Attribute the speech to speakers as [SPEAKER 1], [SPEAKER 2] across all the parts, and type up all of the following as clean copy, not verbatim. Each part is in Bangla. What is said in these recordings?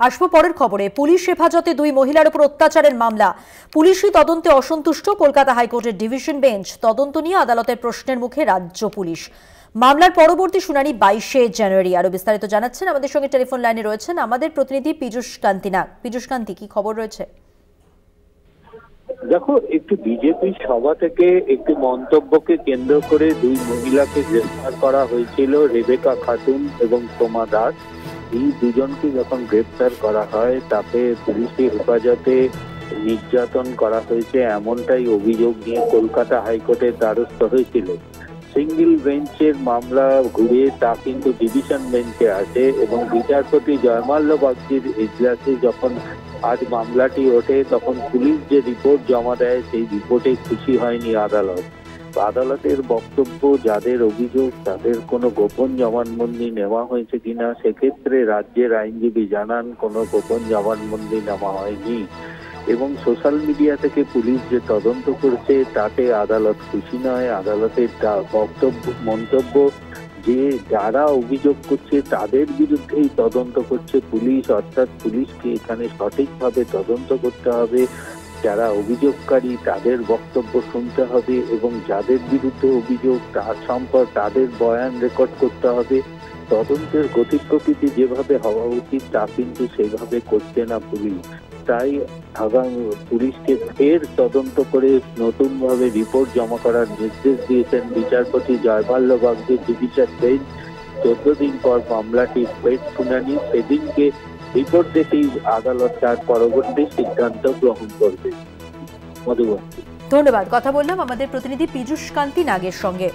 [SPEAKER 1] আসবো পরের খবরে। পুলিশ হেফাজতে দুই মহিলার উপর অত্যাচারের মামলা, পুলিশি তদন্তে অসন্তুষ্ট কলকাতা হাইকোর্টের ডিভিশন বেঞ্চ। তদন্ত নিয়ে আদালতের প্রশ্নের মুখে রাজ্য পুলিশ। মামলার পরবর্তী শুনানি 22শে জানুয়ারি। আরো বিস্তারিত জানাচ্ছেন আমাদের সঙ্গে টেলিফোন লাইনে রয়েছেন আমাদের প্রতিনিধি পীযূষ কান্তি নাগ। পীযূষ কান্তি, কি খবর রয়েছে?
[SPEAKER 2] দেখো, একটি বিজেপি সভা থেকে একটি মন্তব্যকে কেন্দ্র করে দুই মহিলাকে গ্রেফতার করা হয়েছিল, রেবেকা খাতুন এবং সোমা দাস। এই দুজনকে যখন গ্রেফতার করা হয় তাতে পুলিশি হেফাজতে নির্যাতন করা হয়েছে এমনটাই অভিযোগ নিয়ে কলকাতা হাইকোর্টের দ্বারস্থ হয়েছিল। সিঙ্গেল বেঞ্চের মামলা ঘুরে তা কিন্তু ডিভিশন বেঞ্চে আসে এবং বিচারপতি জয়মাল্য বাগচির এজলাসে যখন আজ মামলাটি ওঠে তখন পুলিশ যে রিপোর্ট জমা দেয় সেই রিপোর্টে খুশি হয়নি আদালত। আদালতের বক্তব্য, যাদের অভিযোগ তাদের কোনো গোপন জবানবন্দি নেওয়া হয়েছে কিনা সেক্ষেত্রে রাজ্যের আইনজীবী জানান কোনো গোপন জবানবন্দি নেওয়া হয়নি এবং সোশ্যাল মিডিয়া থেকে পুলিশ যে তদন্ত করছে তাতে আদালত খুশি নয়। আদালতের মন্তব্য যে যারা অভিযোগ করছে তাদের বিরুদ্ধেই তদন্ত করছে পুলিশ, অর্থাৎ পুলিশকে এখানে সঠিকভাবে তদন্ত করতে হবে, যারা অভিযোগকারী তাদের বক্তব্য শুনতে হবে এবং যাদের বিরুদ্ধে অভিযোগ তার সম্পর্কে তাদের বয়ান রেকর্ড করতে হবে। তদন্তের গতি প্রকৃতি যেভাবে হওয়া উচিত তা কিন্তু সেভাবে করছে না পুলিশ। তাই আগামী পুলিশকে ফের তদন্ত করে নতুন ভাবে রিপোর্ট জমা করার নির্দেশ দিয়েছেন বিচারপতি জয়মাল্য বাগচির ডিভিশন বেঞ্চ। 14 দিন পর মামলাটি ফের শুনানি, সেদিনকে রিপোর্ট দেখেই আদালত তার পরবর্তী সিদ্ধান্ত গ্রহণ করবে। মধুবন্তী,
[SPEAKER 1] ধন্যবাদ। কথা বললাম আমাদের প্রতিনিধি পীযূষ কান্তি নাগের সঙ্গে।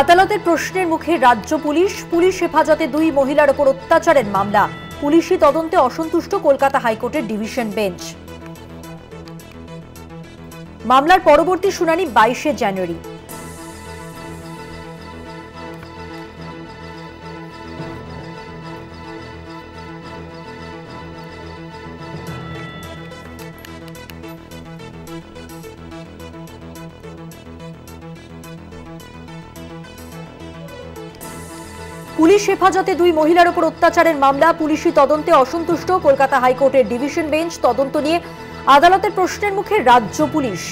[SPEAKER 1] আদালতের প্রশ্নের মুখে রাজ্য পুলিশ। পুলিশ হেফাজতে দুই মহিলার উপর অত্যাচারের মামলা, পুলিশি তদন্তে অসন্তুষ্ট কলকাতা হাইকোর্টের ডিভিশন বেঞ্চ। মামলার পরবর্তী শুনানি 22শে জানুয়ারি। পুলিশ হেফাজতে দুই মহিলার উপর অত্যাচারের মামলা, পুলিশি তদন্তে অসন্তুষ্ট কলকাতা হাইকোর্টের ডিভিশন বেঞ্চ। তদন্ত নিয়ে আদালতের প্রশ্নের মুখে রাজ্য পুলিশ।